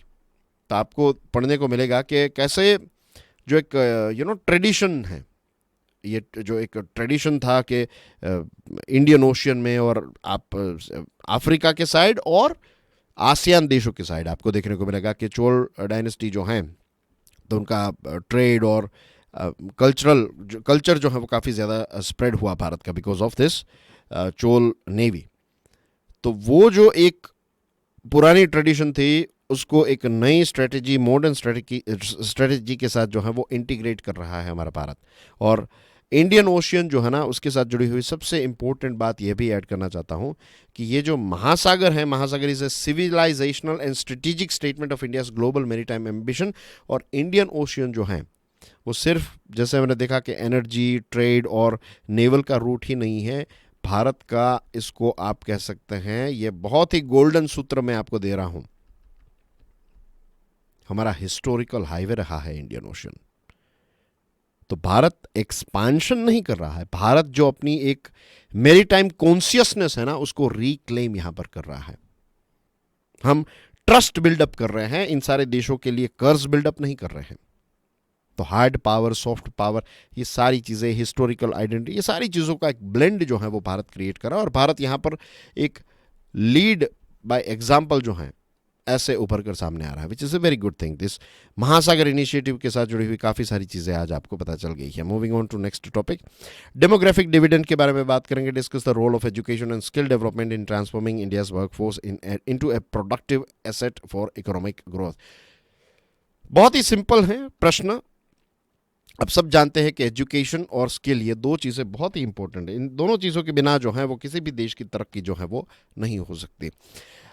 तो आपको पढ़ने को मिलेगा कि कैसे जो एक ट्रेडिशन है, ये जो एक ट्रेडिशन था कि इंडियन ओशियन में और आप अफ्रीका के साइड और आसियान देशों के साइड आपको देखने को मिलेगा कि चोल डायनेस्टी जो हैं तो उनका ट्रेड और कल्चर जो है वो काफ़ी ज़्यादा स्प्रेड हुआ भारत का because of this Chola navy. तो वो जो एक पुरानी ट्रेडिशन थी उसको एक नई स्ट्रेटजी, मॉडर्न स्ट्रेटजी के साथ जो है वो इंटीग्रेट कर रहा है हमारा भारत। और इंडियन ओशियन जो है ना, उसके साथ जुड़ी हुई सबसे इंपॉर्टेंट बात यह भी ऐड करना चाहता हूँ कि ये जो महासागर है, महासागर is a civilisational and strategic statement of India's global maritime ambition. और इंडियन ओशियन जो है वो सिर्फ, जैसे मैंने देखा कि एनर्जी, ट्रेड और नेवल का रूट ही नहीं है, भारत का इसको आप कह सकते हैं, ये बहुत ही गोल्डन सूत्र मैं आपको दे रहा हूं, हमारा हिस्टोरिकल हाईवे रहा है इंडियन ओशन। तो भारत एक्सपांशन नहीं कर रहा है, भारत जो अपनी एक मैरीटाइम कॉन्शियसनेस है ना उसको रिक्लेम यहां पर कर रहा है। हम ट्रस्ट बिल्डअप कर रहे हैं इन सारे देशों के लिए, कर्ज बिल्डअप नहीं कर रहे हैं। तो हार्ड पावर, सॉफ्ट पावर, ये सारी चीज़ें, हिस्टोरिकल आइडेंटिटी, ये सारी चीज़ों का एक ब्लेंड जो है वो भारत क्रिएट कर रहा है। और भारत यहाँ पर एक लीड बाय एग्जाम्पल जो है ऐसे उभर कर सामने आ रहा है, which is a very good thing. This महासागर इनिशिएटिव के साथ जुड़ी हुई काफ़ी सारी चीज़ें आज आपको पता चल गई है। Moving on to next topic, demographic dividend के बारे में बात करेंगे। Discuss the role of education and skill development in transforming India's workforce into a productive asset for economic growth. बहुत ही सिंपल है प्रश्न। अब सब जानते हैं कि एजुकेशन और स्किल, ये दो चीज़ें बहुत ही इंपॉर्टेंट है। इन दोनों चीज़ों के बिना जो है वो किसी भी देश की तरक्की जो है वो नहीं हो सकती।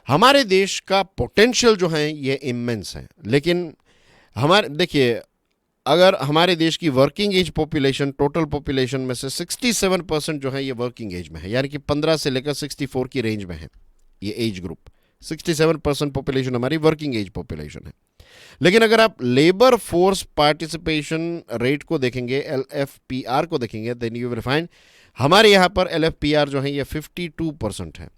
हमारे देश का पोटेंशियल जो है ये इमेंस है, लेकिन हमारे देखिए, अगर हमारे देश की working age population, total population में से 67% जो है ये वर्किंग एज में है, यानी कि 15 से लेकर 64 की रेंज में है ये एज ग्रुप। 67% पॉपुलेशन हमारी वर्किंग एज पॉपुलेशन है। लेकिन अगर आप लेबर फोर्स पार्टिसिपेशन रेट को देखेंगे, LFPR को देखेंगे, देन यू विल फाइंड हमारे यहाँ पर LFPR जो है ये 52% है।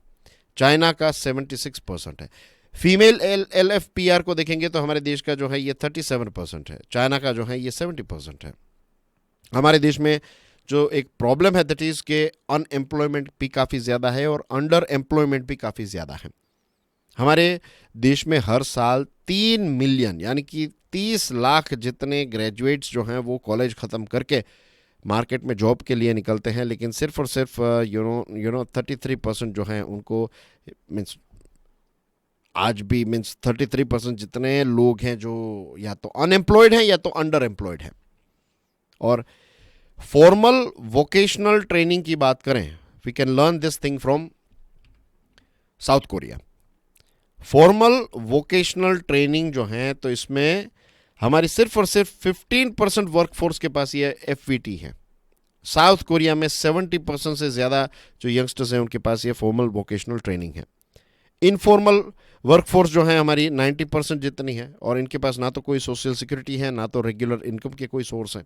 चाइना का 76% है। फीमेल LFPR को देखेंगे तो हमारे देश का जो है ये 37% है, चाइना का जो है ये 70% है। हमारे देश में जो एक प्रॉब्लम है दैट इज के अनएम्प्लॉयमेंट भी काफ़ी ज़्यादा है और अंडर एम्प्लॉयमेंट भी काफ़ी ज़्यादा है। हमारे देश में हर साल 3 मिलियन यानी कि 30 लाख जितने ग्रेजुएट्स जो हैं वो कॉलेज ख़त्म करके मार्केट में जॉब के लिए निकलते हैं, लेकिन सिर्फ और सिर्फ 33% जो हैं उनको मीन्स आज भी 33% जितने लोग हैं जो या तो अनएम्प्लॉयड हैं या तो अंडर एम्प्लॉयड हैं। और फॉर्मल वोकेशनल ट्रेनिंग की बात करें, we can learn this thing from South Korea. Formal vocational training जो है तो इसमें हमारी सिर्फ और सिर्फ 15% वर्कफोर्स के पास ये FVT है। साउथ कोरिया में 70% से ज़्यादा जो यंगस्टर्स हैं उनके पास ये फॉर्मल वोकेशनल ट्रेनिंग है। इनफॉर्मल वर्कफोर्स जो है हमारी 90% जितनी है और इनके पास ना तो कोई सोशल सिक्योरिटी है ना तो रेगुलर इनकम के कोई सोर्स है।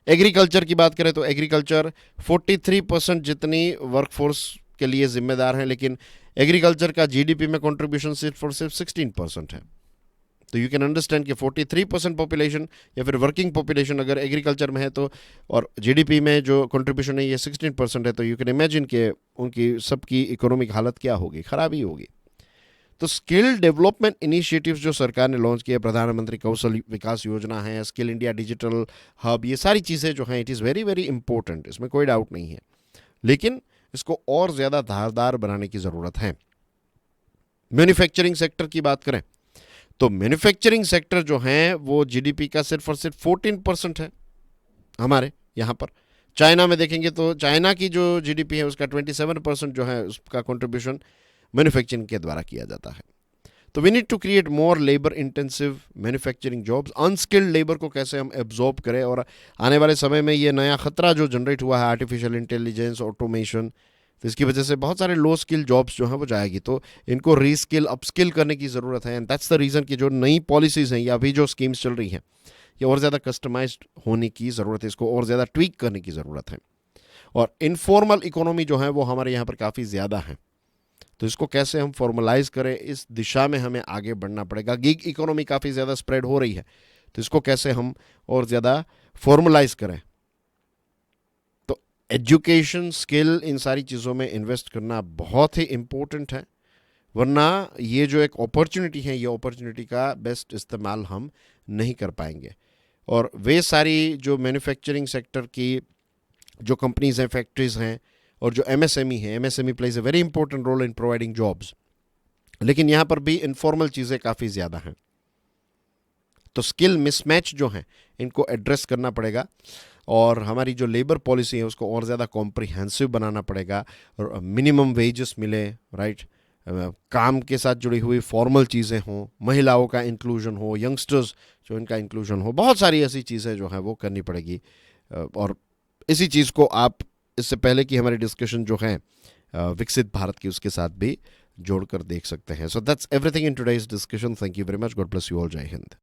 एग्रीकल्चर की बात करें तो एग्रीकल्चर 43% जितनी वर्कफोर्स के लिए जिम्मेदार है, लेकिन एग्रीकल्चर का GDP में कंट्रीब्यूशन सिर्फ और सिर्फ 16% है। तो यू कैन अंडरस्टैंड कि 43% पॉपुलेशन या फिर वर्किंग पॉपुलेशन अगर एग्रीकल्चर में है तो और GDP में जो कंट्रीब्यूशन है ये 16% है, तो यू कैन इमेजिन कि उनकी सबकी इकोनॉमिक हालत क्या होगी, ख़राब ही होगी। तो स्किल डेवलपमेंट इनिशिएटिव्स जो सरकार ने लॉन्च किए, प्रधानमंत्री कौशल विकास योजना है, स्किल इंडिया डिजिटल हब, ये सारी चीज़ें जो हैं it is very very important, इसमें कोई डाउट नहीं है, लेकिन इसको और ज़्यादा धारदार बनाने की ज़रूरत है। मैन्युफैक्चरिंग सेक्टर की बात करें तो मैन्युफैक्चरिंग सेक्टर जो है वो GDP का सिर्फ और सिर्फ 14% है हमारे यहाँ पर। चाइना में देखेंगे तो चाइना की जो GDP है उसका 27% जो है उसका कंट्रीब्यूशन मैन्युफैक्चरिंग के द्वारा किया जाता है। तो we need to create more labour intensive manufacturing jobs. Unskilled labour को कैसे हम एब्जॉर्ब करें, और आने वाले समय में ये नया खतरा जो जनरेट हुआ है आर्टिफिशियल इंटेलिजेंस, ऑटोमेशन, तो इसकी वजह से बहुत सारे लो स्किल जॉब्स जो हैं वो जाएगी, तो इनको रीस्किल अपस्किल करने की ज़रूरत है। एंड दैट्स द रीज़न कि जो नई पॉलिसीज़ हैं या अभी जो स्कीम्स चल रही हैं ये और ज़्यादा कस्टमाइज्ड होने की ज़रूरत है, इसको और ज़्यादा ट्वीक करने की ज़रूरत है। और इनफॉर्मल इकोनॉमी जो है वो हमारे यहाँ पर काफ़ी ज़्यादा है, तो इसको कैसे हम फॉर्मलाइज करें, इस दिशा में हमें आगे बढ़ना पड़ेगा। गिग इकोनॉमी काफ़ी ज़्यादा स्प्रेड हो रही है, तो इसको कैसे हम और ज़्यादा फॉर्मलाइज करें। तो एजुकेशन, स्किल, इन सारी चीज़ों में इन्वेस्ट करना बहुत ही इम्पोर्टेंट है, वरना ये जो एक अपॉर्चुनिटी है ये अपॉर्चुनिटी का बेस्ट इस्तेमाल हम नहीं कर पाएंगे। और वे सारी जो मैन्युफैक्चरिंग सेक्टर की जो कंपनीज़ हैं, फैक्ट्रीज़ हैं, और जो MSME है, MSME plays a very important role in providing jobs, लेकिन यहाँ पर भी इनफॉर्मल चीज़ें काफ़ी ज़्यादा हैं। तो स्किल मिसमैच जो हैं इनको एड्रेस करना पड़ेगा, और हमारी जो लेबर पॉलिसी है उसको और ज़्यादा कॉम्प्रिहेंसिव बनाना पड़ेगा। मिनिमम वेजेस मिले, राइट, काम के साथ जुड़ी हुई फॉर्मल चीज़ें हों, महिलाओं का इंक्लूजन हो, यंगस्टर्स जो इनका इंक्लूजन हो, बहुत सारी ऐसी चीज़ें जो हैं वो करनी पड़ेगी। और इसी चीज़ को आप इससे पहले की हमारी डिस्कशन जो है विकसित भारत की उसके साथ भी जोड़कर देख सकते हैं। So that's everything in today's discussion. Thank you very much. God bless you all. जय हिंद।